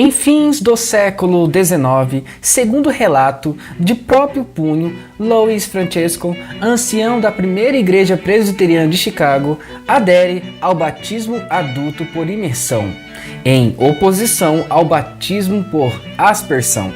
Em fins do século XIX, segundo relato de próprio punho, Louis Francesco, ancião da primeira igreja presbiteriana de Chicago, adere ao batismo adulto por imersão, em oposição ao batismo por aspersão.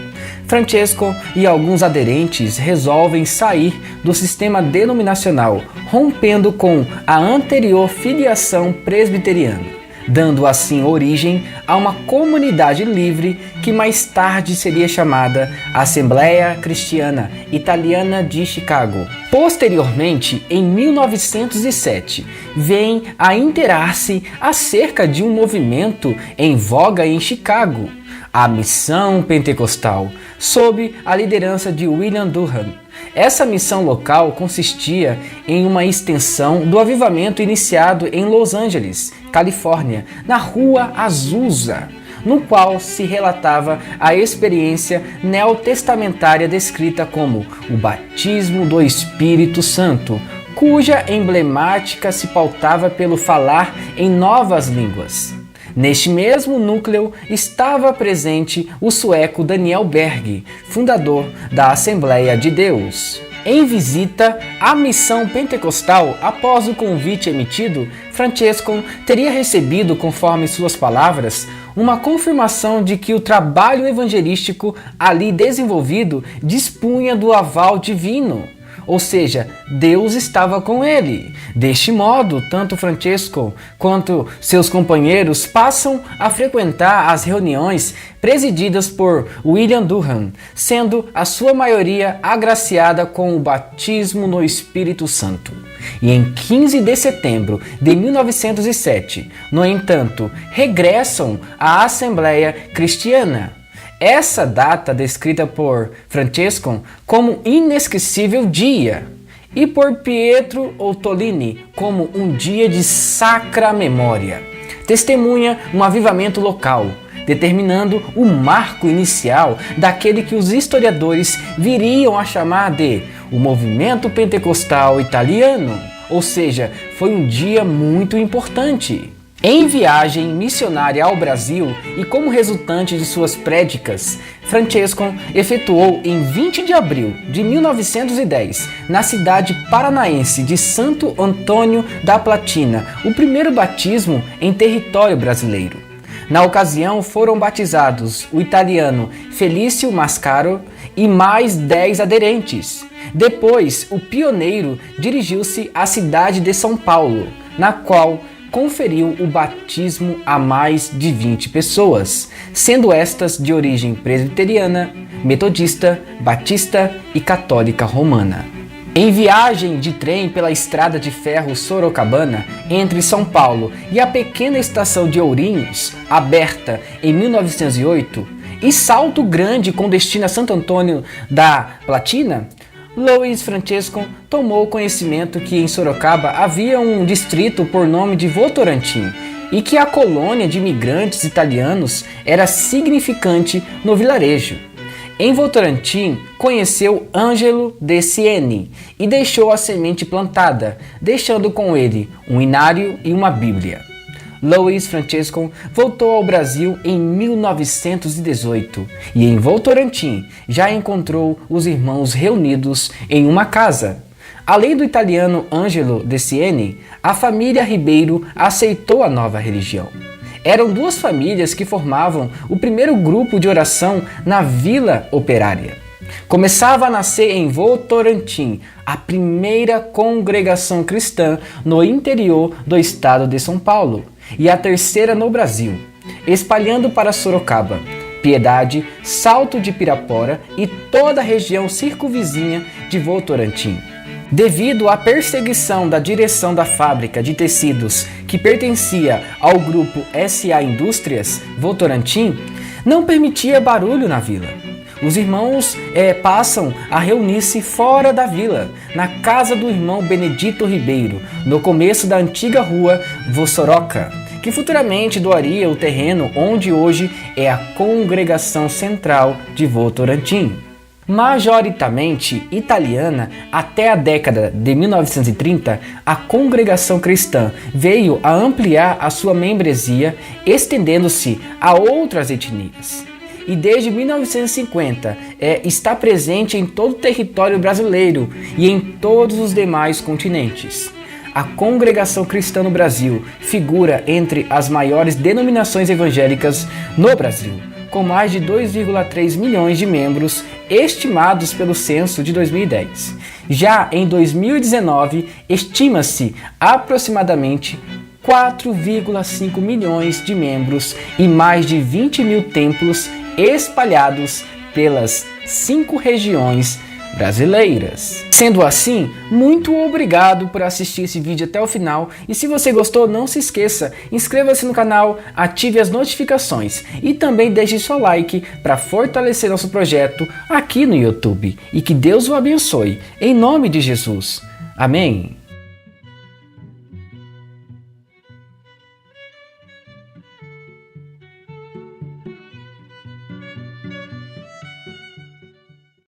Francesco e alguns aderentes resolvem sair do sistema denominacional, rompendo com a anterior filiação presbiteriana, dando assim origem a uma comunidade livre que mais tarde seria chamada Assembleia Cristiana Italiana de Chicago. Posteriormente, em 1907, vem a inteirar-se acerca de um movimento em voga em Chicago, a Missão Pentecostal, sob a liderança de William Durham. Essa missão local consistia em uma extensão do avivamento iniciado em Los Angeles, Califórnia, na Rua Azusa, no qual se relatava a experiência neotestamentária descrita como o batismo do Espírito Santo, cuja emblemática se pautava pelo falar em novas línguas. Neste mesmo núcleo estava presente o sueco Daniel Berg, fundador da Assembleia de Deus. Em visita à missão pentecostal, após o convite emitido, Francesco teria recebido, conforme suas palavras, uma confirmação de que o trabalho evangelístico ali desenvolvido dispunha do aval divino. Ou seja, Deus estava com ele. Deste modo, tanto Francesco quanto seus companheiros passam a frequentar as reuniões presididas por William Durham, sendo a sua maioria agraciada com o batismo no Espírito Santo. E em 15 de setembro de 1907, no entanto, regressam à Assembleia Cristiana. Essa data descrita por Francesco como inesquecível dia e por Pietro Ottolini como um dia de sacra memória, testemunha um avivamento local, determinando o marco inicial daquele que os historiadores viriam a chamar de o movimento pentecostal italiano, ou seja, foi um dia muito importante. Em viagem missionária ao Brasil e como resultante de suas prédicas, Francesco efetuou em 20 de abril de 1910, na cidade paranaense de Santo Antônio da Platina, o primeiro batismo em território brasileiro. Na ocasião foram batizados o italiano Felício Mascaro e mais 10 aderentes. Depois, o pioneiro dirigiu-se à cidade de São Paulo, na qual conferiu o batismo a mais de 20 pessoas, sendo estas de origem presbiteriana, metodista, batista e católica romana. Em viagem de trem pela estrada de ferro Sorocabana, entre São Paulo e a pequena estação de Ourinhos, aberta em 1908, e Salto Grande com destino a Santo Antônio da Platina, Louis Francesco tomou conhecimento que em Sorocaba havia um distrito por nome de Votorantim e que a colônia de imigrantes italianos era significante no vilarejo. Em Votorantim, conheceu Angelo de Sieni e deixou a semente plantada, deixando com ele um inário e uma Bíblia. Louis Francesco voltou ao Brasil em 1918 e em Votorantim já encontrou os irmãos reunidos em uma casa. Além do italiano Angelo de Sieni, a família Ribeiro aceitou a nova religião. Eram duas famílias que formavam o primeiro grupo de oração na Vila Operária. Começava a nascer em Votorantim a primeira congregação cristã no interior do estado de São Paulo e a terceira no Brasil, espalhando para Sorocaba, Piedade, Salto de Pirapora e toda a região circunvizinha de Votorantim. Devido à perseguição da direção da fábrica de tecidos que pertencia ao grupo SA Indústrias Votorantim, não permitia barulho na vila. Os irmãos passam a reunir-se fora da vila, na casa do irmão Benedito Ribeiro, no começo da antiga rua Vossoroca, que futuramente doaria o terreno onde hoje é a congregação central de Votorantim. Majoritariamente italiana, até a década de 1930, a Congregação Cristã veio a ampliar a sua membresia, estendendo-se a outras etnias. E desde 1950 está presente em todo o território brasileiro e em todos os demais continentes. A Congregação Cristã no Brasil figura entre as maiores denominações evangélicas no Brasil, com mais de 2,3 milhões de membros estimados pelo censo de 2010. Já em 2019, estima-se aproximadamente 4,5 milhões de membros e mais de 20 mil templos espalhados pelas 5 regiões brasileiras. Sendo assim, muito obrigado por assistir esse vídeo até o final, e se você gostou, não se esqueça, inscreva-se no canal, ative as notificações e também deixe seu like para fortalecer nosso projeto aqui no YouTube. E que Deus o abençoe, em nome de Jesus. Amém.